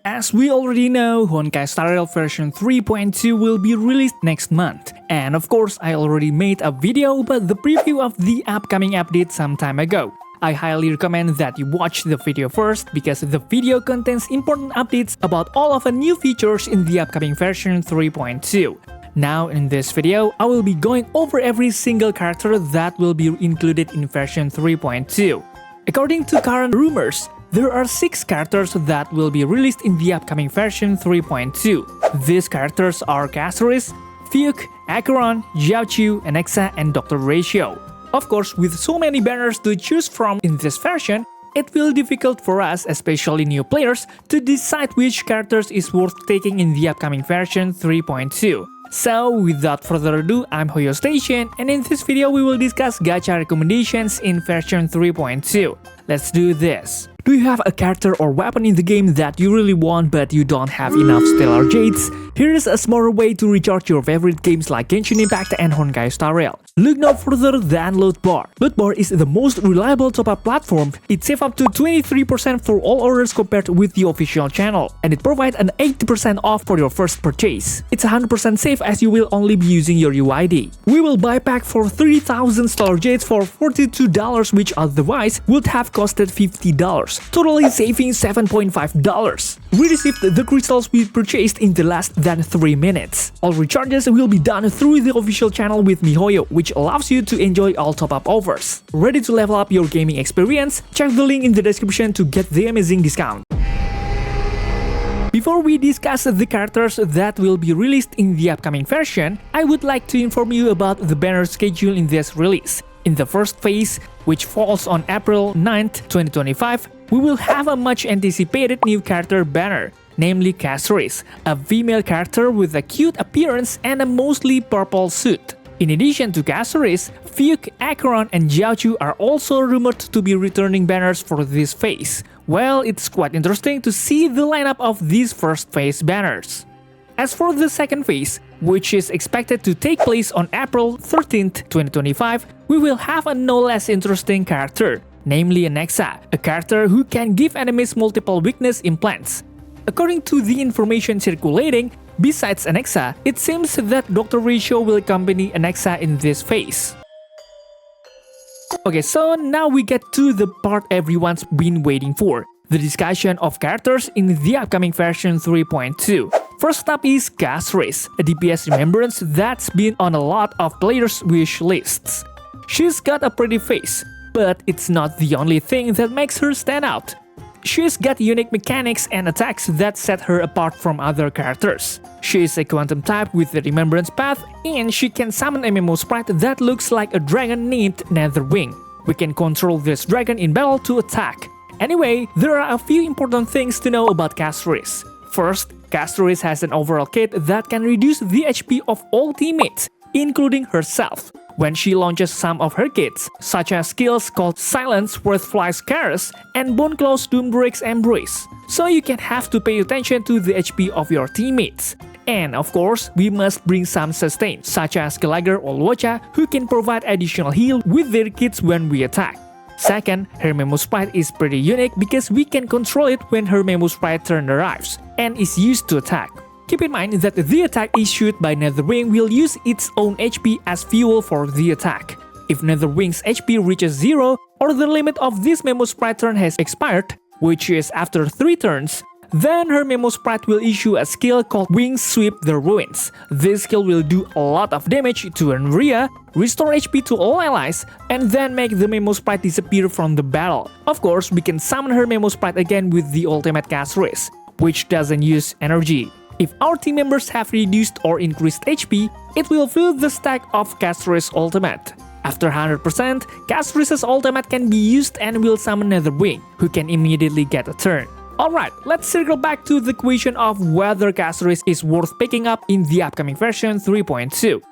As we already know, Honkai Star Rail version 3.2 will be released next month. And of course, I already made a video about the preview of the upcoming update some time ago. I highly recommend that you watch the video first because the video contains important updates about all of the new features in the upcoming version 3.2. Now in this video, I will be going over every single character that will be included in version 3.2. According to current rumors, there are 6 characters that will be released in the upcoming version 3.2. These characters are Castorice, Fugue, Acheron, Jiaoqiu, Anaxa, and Dr. Ratio. Of course, with so many banners to choose from in this version, it will be difficult for us, especially new players, to decide which characters is worth taking in the upcoming version 3.2. So, without further ado, I'm Hoyo Station, and in this video we will discuss gacha recommendations in version 3.2. Let's do this. Do you have a character or weapon in the game that you really want but you don't have enough stellar jades? Here is a smarter way to recharge your favorite games like Genshin Impact and Honkai Star Rail. Look no further than Lootbar. Lootbar is the most reliable top-up platform. It saves up to 23% for all orders compared with the official channel, and it provides an 80% off for your first purchase. It's 100% safe as you will only be using your UID. We will buy pack for 3000 stellar jades for $42, which otherwise would have costed $50. Totally saving $7.5. We received the crystals we purchased in the less than 3 minutes. All recharges will be done through the official channel with miHoyo, which allows you to enjoy all top-up offers. Ready to level up your gaming experience? Check the link in the description to get the amazing discount. Before we discuss the characters that will be released in the upcoming version, I would like to inform you about the banner schedule in this release. In the first phase, which falls on April 9th, 2025, we will have a much anticipated new character banner, namely Castorice, a female character with a cute appearance and a mostly purple suit. In addition to Castorice, Fugue, Acheron, and Jiaoqiu are also rumored to be returning banners for this phase. Well, it's quite interesting to see the lineup of these first phase banners. As for the second phase, which is expected to take place on April 13th, 2025, we will have a no less interesting character, namely Anaxa, a character who can give enemies multiple weakness implants. According to the information circulating, besides Anaxa, it seems that Dr. Ratio will accompany Anaxa in this phase. Okay, so now we get to the part everyone's been waiting for, the discussion of characters in the upcoming version 3.2. First up is Castorice, a DPS remembrance that's been on a lot of players' wish lists. She's got a pretty face, but it's not the only thing that makes her stand out. She's got unique mechanics and attacks that set her apart from other characters. She is a quantum type with the remembrance path, and she can summon a Memo sprite that looks like a dragon named Netherwing. We can control this dragon in battle to attack. Anyway, there are a few important things to know about Castorice. First, Castorice has an overall kit that can reduce the HP of all teammates, including herself, when she launches some of her kits, such as skills called Silence Worthfly's Caress and Boneclaw's Doombreak's Embrace. So you can have to pay attention to the HP of your teammates. And of course, we must bring some sustain, such as Gallagher or Luocha, who can provide additional heal with their kits when we attack. Second, her Memo Sprite is pretty unique because we can control it when her Memo Sprite turn arrives, and is used to attack. Keep in mind that the attack issued by Netherwing will use its own HP as fuel for the attack. If Netherwing's HP reaches 0, or the limit of this Memo Sprite turn has expired, which is after 3 turns, then her Memo Sprite will issue a skill called Wings Sweep the Ruins. This skill will do a lot of damage to Enria, restore HP to all allies, and then make the Memo Sprite disappear from the battle. Of course, we can summon her Memo Sprite again with the ultimate Castorice, which doesn't use energy. If our team members have reduced or increased HP, it will fill the stack of Castorice's ultimate. After 100%, Castorice's ultimate can be used and will summon Netherwing, who can immediately get a turn. Alright, let's circle back to the question of whether Castorice is worth picking up in the upcoming version 3.2.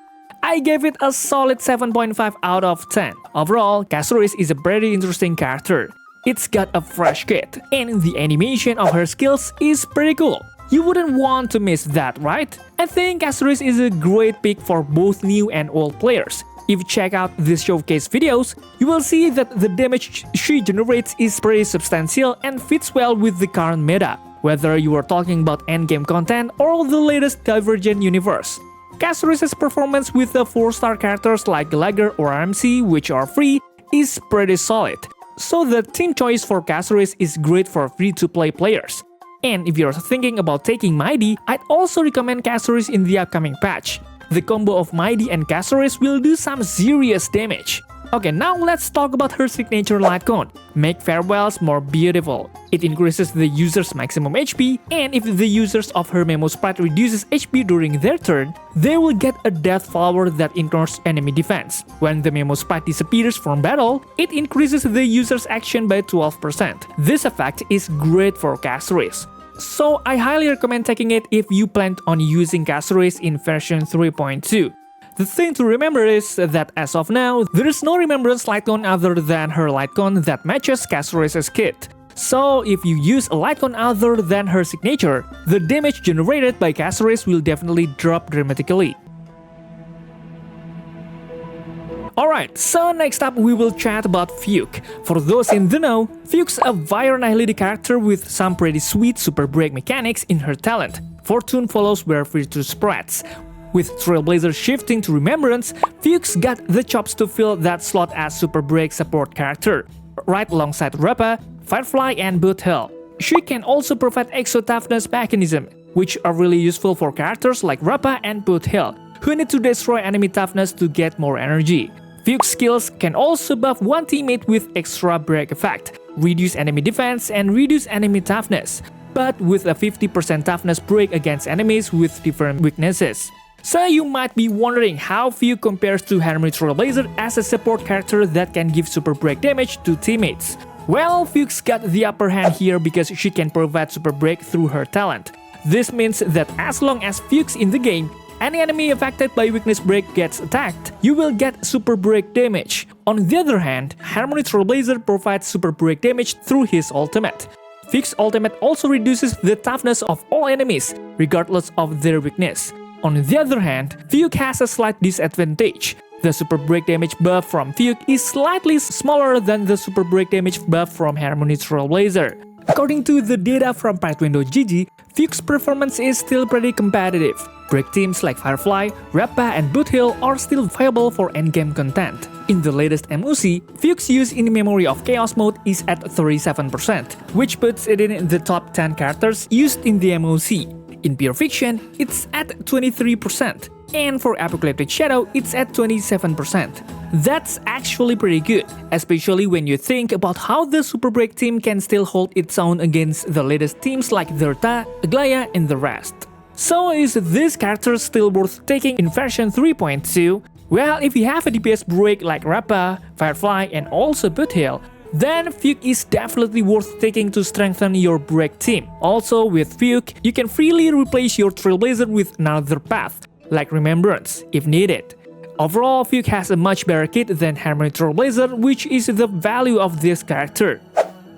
I gave it a solid 7.5 out of 10. Overall, Castorice is a pretty interesting character. It's got a fresh kit, and the animation of her skills is pretty cool. You wouldn't want to miss that, right? I think Castorice is a great pick for both new and old players. If you check out these showcase videos, you will see that the damage she generates is pretty substantial and fits well with the current meta, whether you are talking about endgame content or the latest Divergent universe. Castorice's performance with the 4-star characters like Gallagher or RMC, which are free, is pretty solid. So the team choice for Castorice is great for free-to-play players. And if you're thinking about taking Mighty, I'd also recommend Castorice in the upcoming patch. The combo of Mighty and Castorice will do some serious damage. Okay, now let's talk about her signature Litecoin, Make Farewells More Beautiful. It increases the user's maximum HP, and if the users of her Memo Sprite reduces HP during their turn, they will get a Death Flower that ignores enemy defense. When the Memo Sprite disappears from battle, it increases the user's action by 12%. This effect is great for Castorice. So I highly recommend taking it if you plan on using Castorice in version 3.2. The thing to remember is that as of now, there is no remembrance Litecoin other than her Litecoin that matches Castorice's kit. So if you use a Litecoin other than her signature, the damage generated by Castorice will definitely drop dramatically. Alright, so next up we will chat about Fugue. For those in the know, Fugue's a Viral character with some pretty sweet super break mechanics in her talent. Fortune follows where virtue spreads. With Trailblazer shifting to Remembrance, Fugue's got the chops to fill that slot as super break support character, right alongside Rappa, Firefly and Boothell. She can also provide extra toughness mechanism, which are really useful for characters like Rappa and Boothell, who need to destroy enemy toughness to get more energy. Fugue's skills can also buff one teammate with extra break effect, reduce enemy defense and reduce enemy toughness, but with a 50% toughness break against enemies with different weaknesses. So you might be wondering how Fugue compares to Harmony Trailblazer as a support character that can give super break damage to teammates. Well, Fugue's got the upper hand here because she can provide super break through her talent. This means that as long as Fugue's in the game, any enemy affected by weakness break gets attacked, you will get super break damage. On the other hand, Harmony Trailblazer provides super break damage through his ultimate. Fugue's ultimate also reduces the toughness of all enemies, regardless of their weakness. On the other hand, Fugue has a slight disadvantage. The super break damage buff from Fugue is slightly smaller than the super break damage buff from Harmony Trailblazer. According to the data from Pathfinder.gg, Fugue's performance is still pretty competitive. Break teams like Firefly, Rappa and Boothell are still viable for endgame content. In the latest MOC, Fugue's use in Memory of Chaos mode is at 37%, which puts it in the top 10 characters used in the MOC. In Pure Fiction, it's at 23%, and for Apocalyptic Shadow, it's at 27%. That's actually pretty good, especially when you think about how the Super Break team can still hold its own against the latest teams like Derta, Aglaya, and the rest. So is this character still worth taking in version 3.2? Well, if you have a DPS break like Rappa, Firefly, and also Boothell, then Fugue is definitely worth taking to strengthen your break team. Also, with Fugue, you can freely replace your Trailblazer with another path, like Remembrance, if needed. Overall, Fugue has a much better kit than Harmony Trailblazer, which is the value of this character.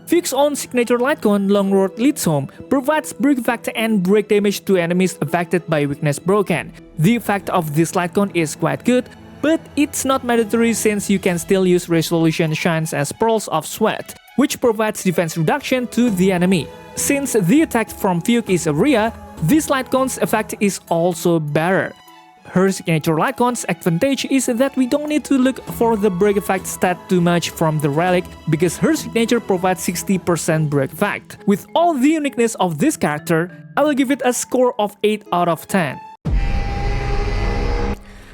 Fugue's own signature Litecoin, Long Road Leads Home, provides break effect and break damage to enemies affected by weakness broken. The effect of this Litecoin is quite good, but it's not mandatory since you can still use Resolution Shines as Pearls of Sweat, which provides defense reduction to the enemy. Since the attack from Fugue is area, this Litecoin's effect is also better. Her signature Litecoin's advantage is that we don't need to look for the break effect stat too much from the relic because her signature provides 60% break effect. With all the uniqueness of this character, I will give it a score of 8 out of 10.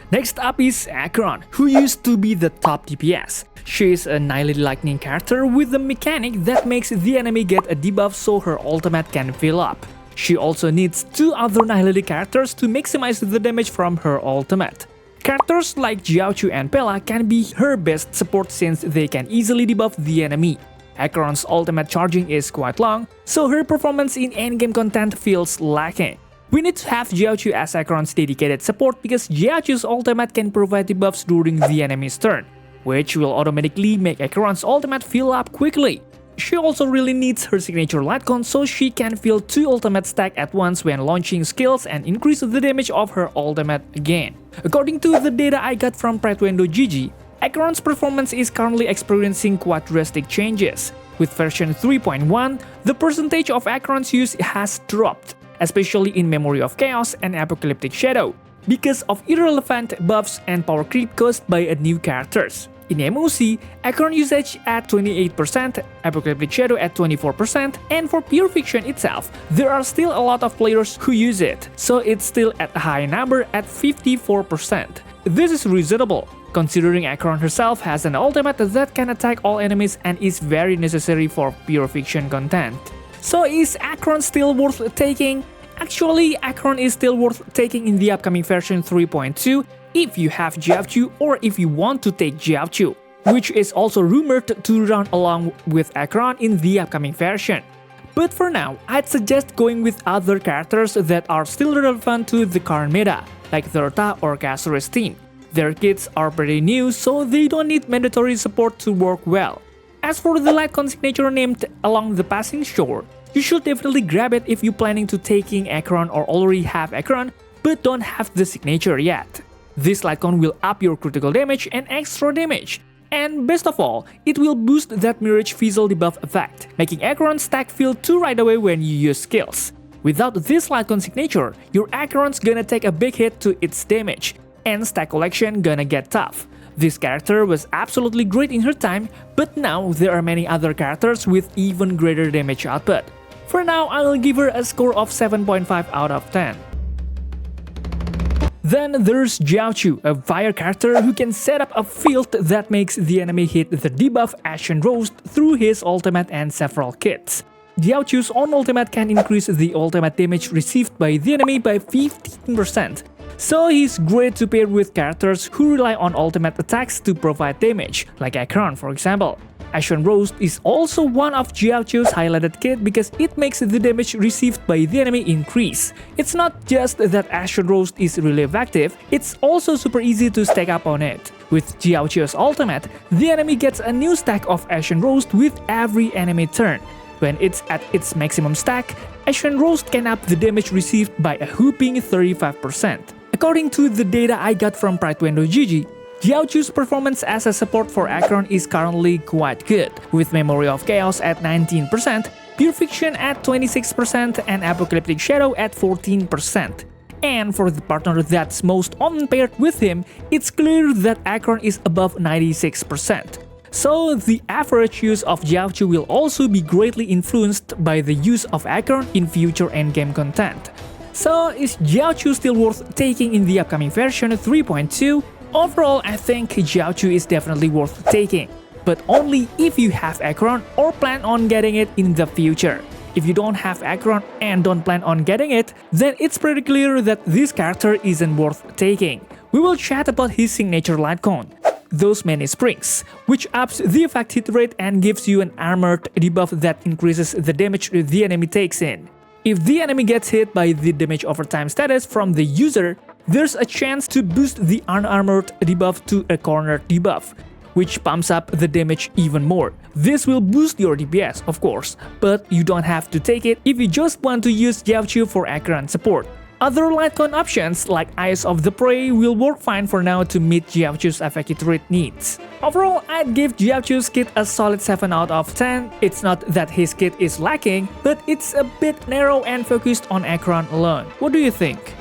Next up is Acheron, who used to be the top DPS. She is a Annihilate Lightning character with a mechanic that makes the enemy get a debuff so her ultimate can fill up. She also needs 2 other Annihilate characters to maximize the damage from her ultimate. Characters like Jiaoqiu and Pela can be her best support since they can easily debuff the enemy. Acheron's ultimate charging is quite long, so her performance in endgame content feels lacking. We need to have Jiaoqiu as Acheron's dedicated support because Jiaoqiu's ultimate can provide debuffs during the enemy's turn, which will automatically make Acheron's ultimate fill up quickly. she also really needs her signature light cone so she can fill 2 ultimate stack at once when launching skills and increase the damage of her ultimate again. According to the data I got from Pratwendo.gg, Acheron's performance is currently experiencing quite drastic changes. With version 3.1, the percentage of Acheron's use has dropped, especially in Memory of Chaos and Apocalyptic Shadow, because of irrelevant buffs and power creep caused by new characters. In MOC, Acheron usage at 28%, Apocalyptic Shadow at 24%, and for Pure Fiction itself, there are still a lot of players who use it, so it's still at a high number at 54%. This is reasonable, considering Acheron herself has an ultimate that can attack all enemies and is very necessary for Pure Fiction content. So is Acheron still worth taking? Actually, Acheron is still worth taking in the upcoming version 3.2 if you have Jiaoqiu or if you want to take Jiaoqiu, which is also rumored to run along with Acheron in the upcoming version. But for now, I'd suggest going with other characters that are still relevant to the current meta, like Thurta or Castorice team. Their kits are pretty new, so they don't need mandatory support to work well. As for the light cone signature named Along the Passing Shore, you should definitely grab it if you're planning to taking Acheron or already have Acheron but don't have the signature yet. This light cone will up your critical damage and extra damage. And best of all, it will boost that Mirage Fizzle debuff effect, making Acheron's stack fill 2 right away when you use skills. Without this light cone signature, your Acheron's gonna take a big hit to its damage, and stack collection gonna get tough. This character was absolutely great in her time, but now there are many other characters with even greater damage output. For now, I'll give her a score of 7.5 out of 10. Then there's Jiaoqiu, a fire character who can set up a field that makes the enemy hit the debuff Ashen Roast through his ultimate and several kits. Jiaoqiu's own ultimate can increase the ultimate damage received by the enemy by 15%, so he's great to pair with characters who rely on ultimate attacks to provide damage, like Acheron for example. Ashen Roast is also one of Jiaoqiu's highlighted kit because it makes the damage received by the enemy increase. It's not just that Ashen Roast is really effective, it's also super easy to stack up on it. With Jiaoqiu's ultimate, the enemy gets a new stack of Ashen Roast with every enemy turn. When it's at its maximum stack, Ashen Roast can up the damage received by a whopping 35%. According to the data I got from Pratwendo.gg, Jiaoqiu's performance as a support for Acheron is currently quite good, with Memory of Chaos at 19%, Pure Fiction at 26%, and Apocalyptic Shadow at 14%. And for the partner that's most often paired with him, it's clear that Acheron is above 96%. So the average use of Jiaoqiu will also be greatly influenced by the use of Acheron in future endgame content. So is Jiaoqiu still worth taking in the upcoming version 3.2? Overall, I think Jiaoqiu is definitely worth taking, but only if you have Acheron or plan on getting it in the future. If you don't have Acheron and don't plan on getting it, then it's pretty clear that this character isn't worth taking. We will chat about his signature light cone, those many springs, which ups the effect hit rate and gives you an armored debuff that increases the damage the enemy takes in. If the enemy gets hit by the damage over time status from the user, there's a chance to boost the unarmored debuff to a cornered debuff, which pumps up the damage even more. This will boost your DPS, of course, but you don't have to take it if you just want to use Jiaoqiu for Acheron support. Other light cone options like Eyes of the Prey will work fine for now to meet Jiaoqiu's effect hit rate needs. Overall, I'd give Jiaoqiu's kit a solid 7 out of 10. It's not that his kit is lacking, but it's a bit narrow and focused on Acheron alone. What do you think?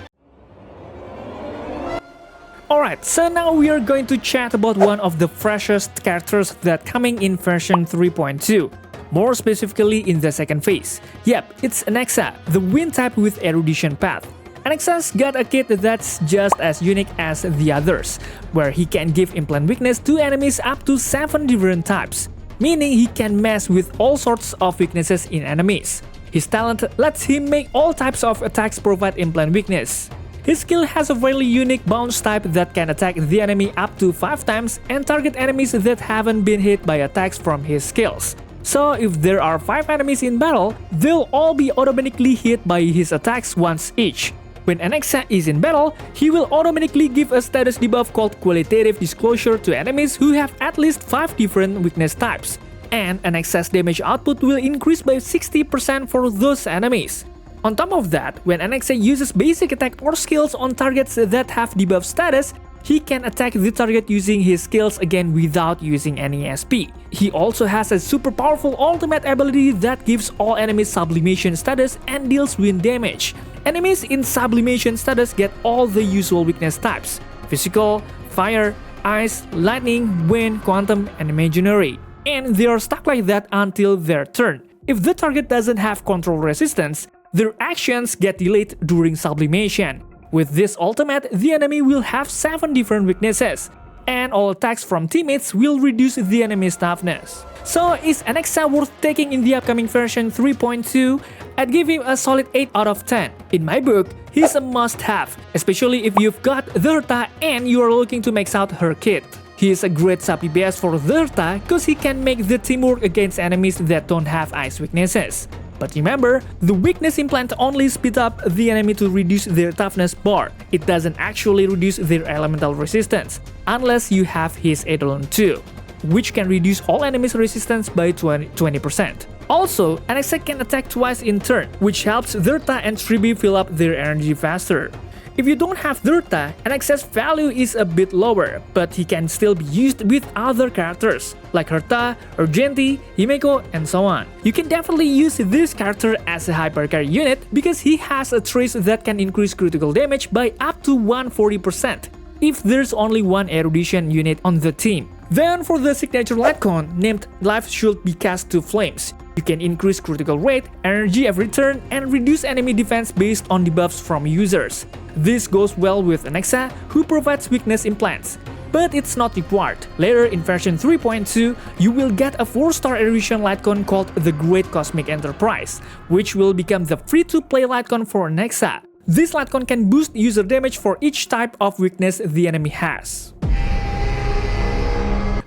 Alright, so now we are going to chat about one of the freshest characters that coming in version 3.2. More specifically in the second phase. Yep, it's Anaxa, the wind type with erudition path. Anaxa's got a kit that's just as unique as the others, where he can give implant weakness to enemies up to 7 different types, meaning he can mess with all sorts of weaknesses in enemies. His talent lets him make all types of attacks provide implant weakness. His skill has a very unique bounce type that can attack the enemy up to 5 times and target enemies that haven't been hit by attacks from his skills. So if there are 5 enemies in battle, they'll all be automatically hit by his attacks once each. When Anaxa is in battle, he will automatically give a status debuff called Qualitative Disclosure to enemies who have at least 5 different weakness types. and Anaxa's damage output will increase by 60% for those enemies. On top of that, when Anaxa uses basic attack or skills on targets that have debuff status, he can attack the target using his skills again without using any SP. He also has a super powerful ultimate ability that gives all enemies sublimation status and deals wind damage. Enemies in sublimation status get all the usual weakness types: physical, fire, ice, lightning, wind, quantum, and imaginary. And they are stuck like that until their turn. If the target doesn't have control resistance, their actions get delayed during sublimation. With this ultimate, the enemy will have 7 different weaknesses, and all attacks from teammates will reduce the enemy's toughness. So is Anaxa worth taking in the upcoming version 3.2? I'd give him a solid 8 out of 10. In my book, he's a must-have, especially if you've got the Herta and you are looking to max out her kit. He is a great sub DPS for the Herta because he can make the team work against enemies that don't have ice weaknesses. But remember, the weakness implant only speeds up the enemy to reduce their toughness bar. It doesn't actually reduce their elemental resistance, unless you have his Eidolon 2, which can reduce all enemies' resistance by 20%. Also, Anaxa can attack twice in turn, which helps Herta and Tribi fill up their energy faster. If you don't have Herta, Anaxa's value is a bit lower, but he can still be used with other characters, like Herta, Urgenti, Himeko, and so on. You can definitely use this character as a hypercarry unit because he has a trace that can increase critical damage by up to 140% if there's only one erudition unit on the team. Then for the signature Lightcon named Life Should Be Cast to Flames, you can increase critical rate, energy every turn, and reduce enemy defense based on debuffs from users. This goes well with Anaxa, who provides weakness implants, but it's not required. Later in version 3.2, you will get a 4-star erudition Lightcon called the Great Cosmic Enterprise, which will become the free-to-play Lightcon for Anaxa. This Lightcon can boost user damage for each type of weakness the enemy has.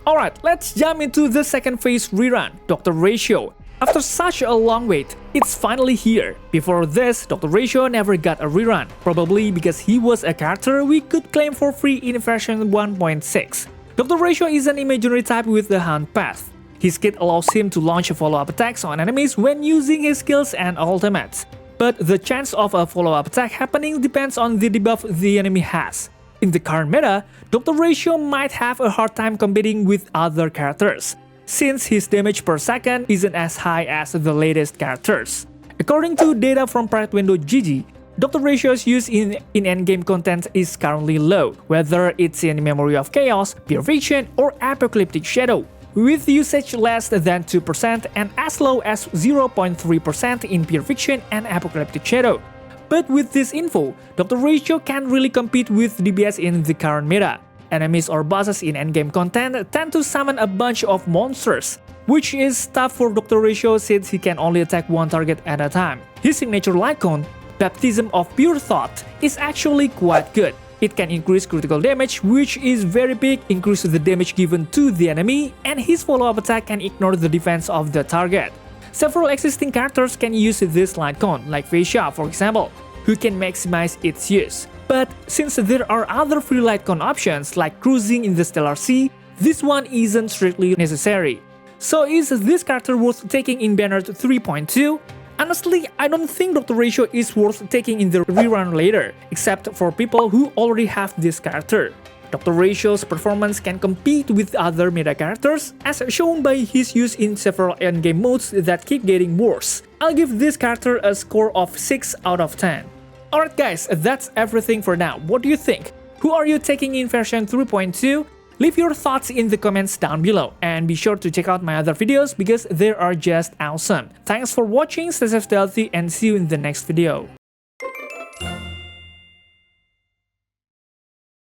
Alright, let's jump into the second phase rerun, Dr. Ratio. After such a long wait, it's finally here. Before this, Dr. Ratio never got a rerun, probably because he was a character we could claim for free in version 1.6. Dr. Ratio is an imaginary type with the Hunt path. His kit allows him to launch follow-up attacks on enemies when using his skills and ultimates. But the chance of a follow-up attack happening depends on the debuff the enemy has. In the current meta, Dr. Ratio might have a hard time competing with other characters, since his damage per second isn't as high as the latest characters. According to data from PrideWindow.gg, Dr. Ratio's use in endgame content is currently low, whether it's in Memory of Chaos, Pure Fiction, or Apocalyptic Shadow, with usage less than 2% and as low as 0.3% in Pure Fiction and Apocalyptic Shadow. But with this info, Dr. Ratio can really compete with DPS in the current meta. Enemies or bosses in endgame content tend to summon a bunch of monsters, which is tough for Dr. Ratio since he can only attack one target at a time. His signature Lightcon, Baptism of Pure Thought, is actually quite good. It can increase critical damage, which is very big, increase the damage given to the enemy, and his follow-up attack can ignore the defense of the target. Several existing characters can use this Lightcon, like Feisha for example, who can maximize its use. But since there are other free Lightcon options like cruising in the Stellar Sea, this one isn't strictly necessary. So is this character worth taking in Banner 3.2? Honestly, I don't think Dr. Ratio is worth taking in the rerun later, except for people who already have this character. Dr. Ratio's performance can compete with other meta characters, as shown by his use in several endgame modes that keep getting worse. I'll give this character a score of 6 out of 10. Alright guys, that's everything for now. What do you think? Who are you taking in version 3.2? Leave your thoughts in the comments down below, and be sure to check out my other videos because they are just awesome. Thanks for watching, stay safe, healthy, and see you in the next video.